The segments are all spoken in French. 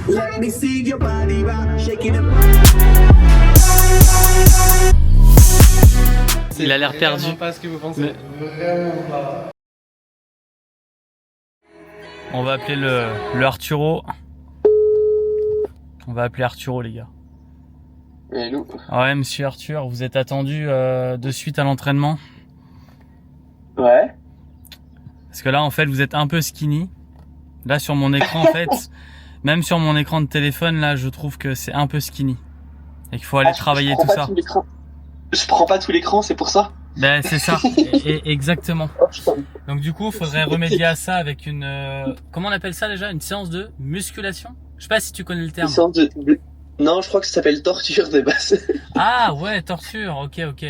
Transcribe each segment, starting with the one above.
Let me see your body rock, shaking it. Il a l'air perdu. C'est pas ce que vous pensez. Vraiment pas. On va appeler le Arturo. On va appeler Arturo, les gars. Hello. Ouais, monsieur Arthur, vous êtes attendu de suite à l'entraînement? Ouais. Parce que là, en fait, vous êtes un peu skinny. Là, sur mon écran, en fait, même sur mon écran de téléphone, là, je trouve que c'est un peu skinny. Et qu'il faut aller travailler tout ça. Je prends pas tout l'écran, c'est pour ça. Ben, c'est ça. Exactement. Donc, du coup, il faudrait remédier à ça avec une... comment on appelle ça déjà? Une séance de musculation? Je sais pas si tu connais le terme. Une séance de... Non, je crois que ça s'appelle torture des bases. Ah, ouais, torture. Ok, ok.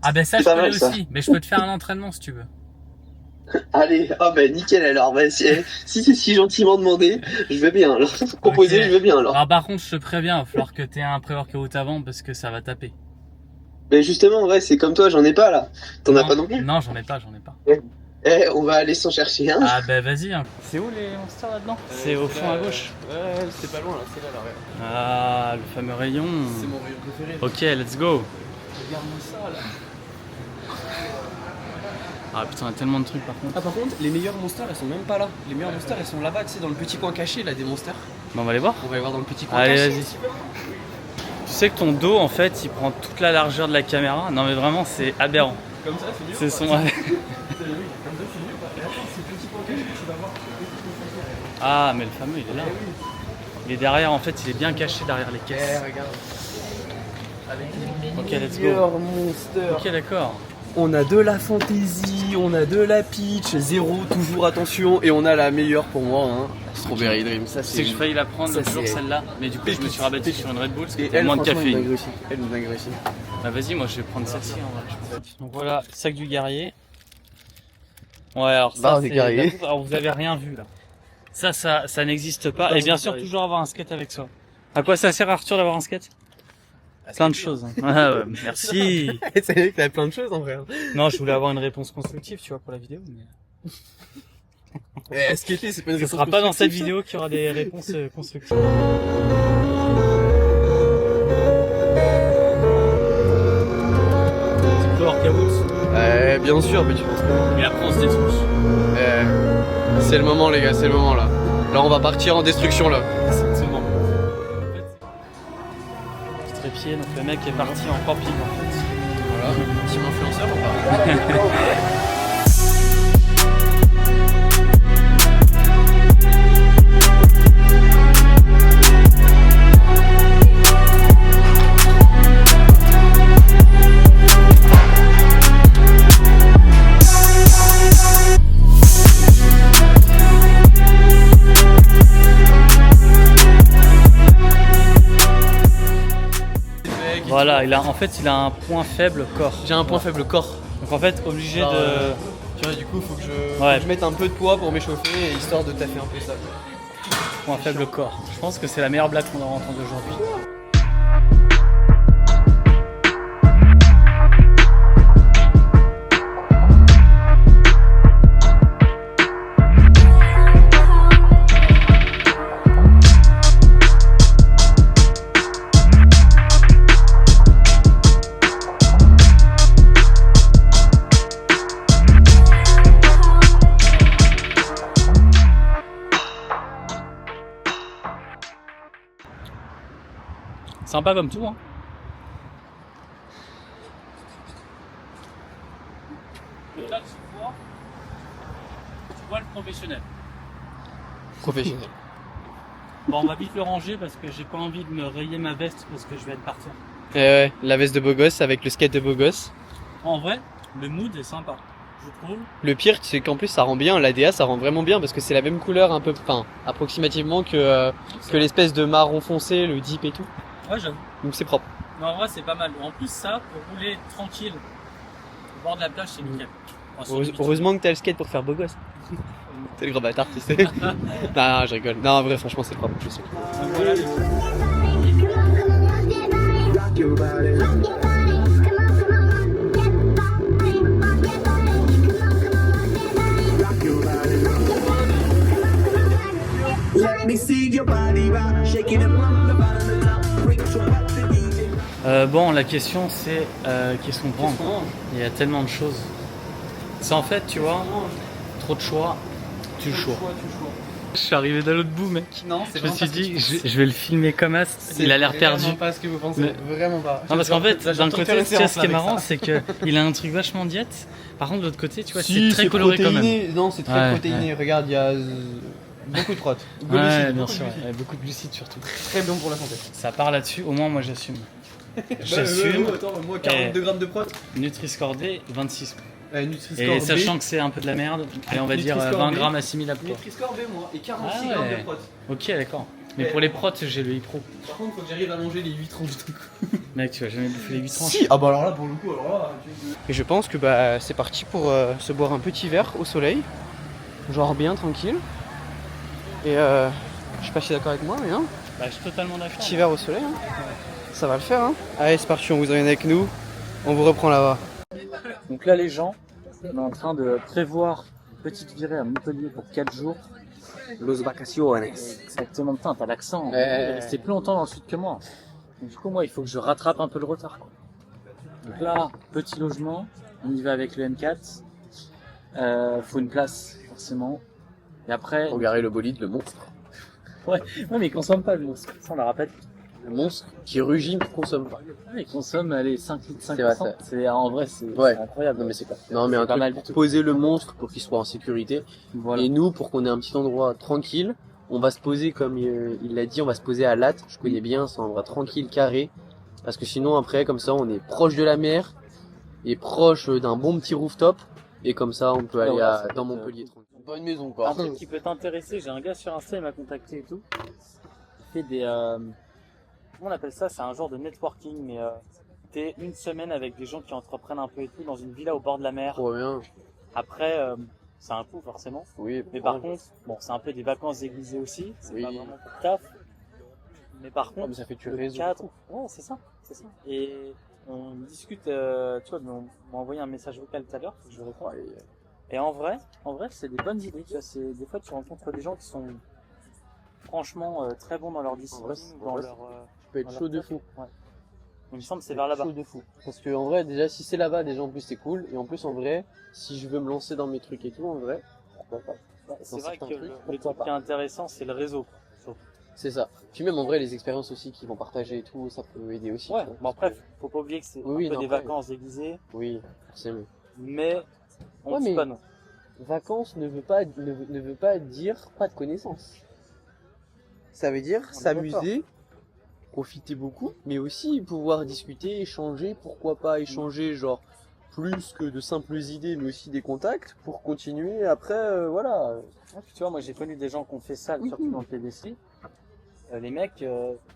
Ah, ben, ça, je pas connais mal, ça. aussi. Mais je peux te faire un entraînement si tu veux. Allez, oh bah nickel alors, bah, si c'est si gentiment demandé, je veux bien alors. Proposer, Ok. je veux bien alors. Alors, par contre, je te préviens, il va falloir que tu aies un pré-workout avant parce que ça va taper. Mais justement, ouais, c'est comme toi, j'en ai pas là. T'en as pas non plus? Non, j'en ai pas, j'en ai pas. Eh, on va aller s'en chercher un. Ah, ben, vas-y. Hein. C'est où les monsters là-dedans? C'est au fond à gauche. Ouais, c'est pas loin là, c'est là, regarde. Ah, le fameux rayon. C'est mon rayon préféré. Ok, let's go. Regarde-moi ça là. Ah putain, il y a tellement de trucs par contre. Ah par contre, les meilleurs monsters, elles sont même pas là. Les meilleurs monsters, elles sont là-bas, tu sais, dans le petit coin caché là des monsters. Bon, on va les voir. On va les voir dans le petit coin Allez, caché. vas-y. Tu sais que ton dos, en fait, il prend toute la largeur de la caméra. Non, mais vraiment, c'est aberrant. Comme ça, c'est mieux. C'est son... Comme ça, c'est mieux. Et attends, c'est petit coin caché, tu vas voir. Ah, mais le fameux, il est là. Il est derrière, en fait, il est bien caché derrière les Eh, caisses. regarde. Avec Ok, les let's go. meilleurs monsters. Ok, d'accord. On a de la fantasy, on a de la peach, zéro, toujours attention, et on a la meilleure pour moi, hein. Strawberry Dream. Ça, Tu sais que j'ai failli la prendre ça, l'autre jour, c'est- celle-là. Mais du coup, je me suis rabattu sur une Red Bull parce qu'il Et y avait elle, moins de franchement, caféine. elle nous dingue aussi. Bah vas-y, moi je vais prendre celle-ci en vrai. Donc voilà, sac du guerrier. Ouais, alors ça, Barre du c'est guerrier. la bouffe. Alors vous avez rien vu là. Ça n'existe pas. Et bien sûr, toujours avoir un skate avec soi. À quoi ça sert, Arthur, d'avoir un skate? Plein de choses. Hein. Ah ouais, merci. C'est vrai que t'as plein de choses en vrai. Non, je voulais avoir une réponse constructive, tu vois, pour la vidéo. Mais... Skater, c'est pas une Ce réponse sera pas dans cette constructive, vidéo qu'il y aura des réponses constructives. Petit peu hors caboute. ça. Bien sûr, mais tu penses pas. Et après on se détruit. C'est le moment, les gars, c'est le moment là. Là, on va partir en destruction là. C'est bon. Petit trépied, donc le mec est parti en camping en fait. Voilà, petit influenceur ou pas? Voilà, en fait il a un point faible corps. J'ai un point faible corps. Donc en fait obligé Genre, de... Tu vois, du coup, faut que Ouais. je mette un peu de poids pour m'échauffer, histoire de taffer un peu ça. Point faible corps. Je pense que c'est la meilleure blague qu'on aura entendue aujourd'hui. Sympa comme tout, hein. Là, tu vois le professionnel. Professionnel. Bon, on va vite le ranger parce que j'ai pas envie de me rayer ma veste parce que je vais être partir. Et ouais, la veste de beau gosse avec le skate de beau gosse. En vrai, le mood est sympa, je trouve. Le pire, c'est qu'en plus, ça rend bien, l'ADA, ça rend vraiment bien parce que c'est la même couleur, un peu, enfin, approximativement que l'espèce de marron foncé, le dip et tout. Ouais, j'avoue. Donc c'est propre. Mais en vrai, c'est pas mal. En plus, ça, pour rouler tranquille au bord de la plage, c'est nickel. Enfin, Heureusement que t'as le skate pour faire beau gosse. T'es le gros bâtard, tu sais. Non, je rigole. Non, en vrai, franchement, c'est propre, je sais. Donc voilà, les- Rock your body. Rock your body. Let me see your body rock, shaking it from the bottom to top. Break to what the DJ. Bon, la question c'est qu'est-ce qu'on prend quoi. Il y a tellement de choses. C'est en fait, tu vois, trop de choix, tu choix. Je suis arrivé de l'autre bout, mec. Non, c'est Je me suis dit, je vais le filmer comme as. Il a l'air perdu. C'est pas ce que vous pensez, vraiment pas. Non, parce qu'en fait, d'un côté, tu vois, ce qui est avec marrant, ça. c'est qu'il a un truc vachement diète. Par contre, de l'autre côté, tu vois, Si, c'est très coloré quand même. protéiné. Non, c'est très Ouais, protéiné. Regarde, il y a beaucoup de protes. Ouais, bien sûr, ouais, beaucoup de glucides surtout. Très bon pour la santé. Ça part là-dessus, au moins moi j'assume. J'assume. Attends, moi 42 grammes de protes. Nutri-Score D, 26. Nutri-Score Et B. sachant que c'est un peu de la merde, et on va dire Nutri-Score 20 B. grammes assimilables quoi. Nutri-Score B, moi, et 46 Ah grammes ouais. de protes. Ok, d'accord. Mais pour les protes, j'ai le Pro. Par contre, faut que j'arrive à manger les 8 tranches de coup. Mec, tu vas jamais bouffer les 8 tranches. Si, ah bah alors là, pour le coup, alors là. Et je pense que bah c'est parti pour se boire un petit verre au soleil. Genre bien tranquille. Et je sais pas si t'es d'accord avec moi, mais hein, Bah, je suis totalement d'accord. petit verre au soleil, hein. Ça va le faire, hein. Allez, c'est parti, on vous emmène avec nous. On vous reprend là-bas. Donc là, les gens, on est en train de prévoir une petite virée à Montpellier pour 4 jours. Los vacaciones. Exactement, putain, t'as l'accent. Ouais. Il est resté plus longtemps dans le sud que moi. Donc, du coup, moi, il faut que je rattrape un peu le retard, quoi. Donc là, petit logement, on y va avec le M4. Faut une place, forcément. Et après, Regardez le bolide, le monstre. ouais, mais il consomme pas le monstre. Ça, on le rappelle. Le monstre qui rugit ne consomme pas. Ouais, il consomme, allez, 5 litres, 5%. C'est vrai, C'est, en vrai, c'est Ouais. c'est incroyable. Non mais c'est pas. Non mais un pas mal truc du tout. pour poser le monstre pour qu'il soit en sécurité. Voilà. Et nous, pour qu'on ait un petit endroit tranquille, on va se poser comme il l'a dit, on va se poser à Latte. Je connais bien, c'est un endroit tranquille, carré. Parce que sinon après, comme ça, on est proche de la mer et proche d'un bon petit rooftop. Et comme ça, on peut aller voilà, dans c'est Montpellier tranquille. Pas une maison quoi. Un truc qui peut t'intéresser, j'ai un gars sur Insta, il m'a contacté et tout. Il fait des... comment on appelle ça? C'est un genre de networking, mais t'es une semaine avec des gens qui entreprennent un peu et tout dans une villa au bord de la mer. Trop bien. Après, c'est un coût forcément. Oui. Mais par contre, bon, c'est un peu des vacances déguisées aussi. C'est Oui. pas vraiment pour le taf. Mais par mais contre, ça fait du le réseau. cadre... Ouais, c'est ça, c'est ça. Et on discute, tu vois, on m'a envoyé un message vocal tout à l'heure, je réponds. Et en vrai, c'est des bonnes idées. Tu vois, c'est des fois tu rencontres des gens qui sont franchement très bons dans leur discipline, dans leur. Tu peux être chaud de fou. Ouais. Il me semble que c'est vers là-bas. Chaud de fou. Parce que en vrai, déjà, si c'est là-bas, déjà en plus c'est cool. Et en plus, en vrai, si je veux me lancer dans mes trucs et tout, en vrai, pourquoi pas. C'est Dans vrai que certains trucs, le pourquoi truc pas. qui est intéressant, c'est le réseau. Surtout. C'est ça. Puis même en vrai, les expériences aussi qu'ils vont partager et tout, ça peut aider aussi. Ouais. tu vois. Bon après, faut pas oublier que c'est Oui, un peu non, des après. vacances déguisées, Oui, forcément. mais on Ouais, dit mais- pas non. Vacances ne veut pas dire pas de connaissances. Ça veut dire On est s'amuser, profiter beaucoup, mais aussi pouvoir discuter, échanger, pourquoi pas échanger genre plus que de simples idées, mais aussi des contacts pour continuer après, voilà. Ouais, puis tu vois, moi j'ai connu des gens qui ont fait ça, surtout dans le PDC. Les mecs,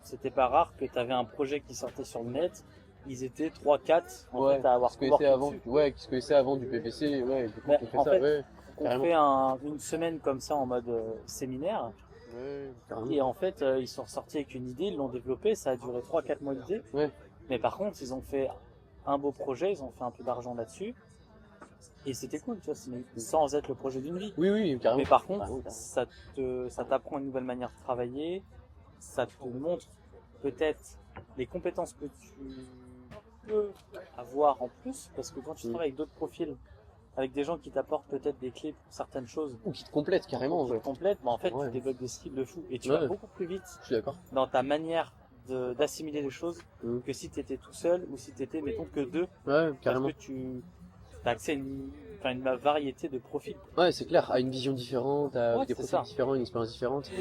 c'était pas rare que t'avais un projet qui sortait sur le net. Ils étaient 3-4 en Ouais, fait, à avoir qui se connaissaient coworké avant, dessus. ouais, qui se connaissaient avant du PPC, ouais, du coup, Mais qui ont fait en ça, fait, ouais. On Carrément. fait une semaine comme ça en mode séminaire. Ouais, carrément. Et en fait, ils sont sortis avec une idée, ils l'ont développée, ça a duré 3-4 mois d'idée. Ouais. Mais par contre, ils ont fait un beau projet, ils ont fait un peu d'argent là-dessus. Et c'était cool, tu vois, sans être le projet d'une vie. Oui, oui, carrément. Mais par contre, Carrément. ça t'apprend une nouvelle manière de travailler, ça te montre peut-être les compétences que tu peux avoir en plus, parce que quand tu travailles avec d'autres profils, avec des gens qui t'apportent peut-être des clés pour certaines choses, Ou qui te complète carrément, en qui vrai. te complètent, bah en fait, Ouais. tu développes des skills de fou et tu Ouais. vas beaucoup plus vite Je suis d'accord. dans ta manière d'assimiler les choses Mhm. que si tu étais tout seul ou si tu étais, mettons, que deux, Ouais, carrément. parce que tu as accès à une variété de profils. Ouais, c'est clair, à une vision différente, à Ouais, des c'est profils ça. différents, une expérience différente.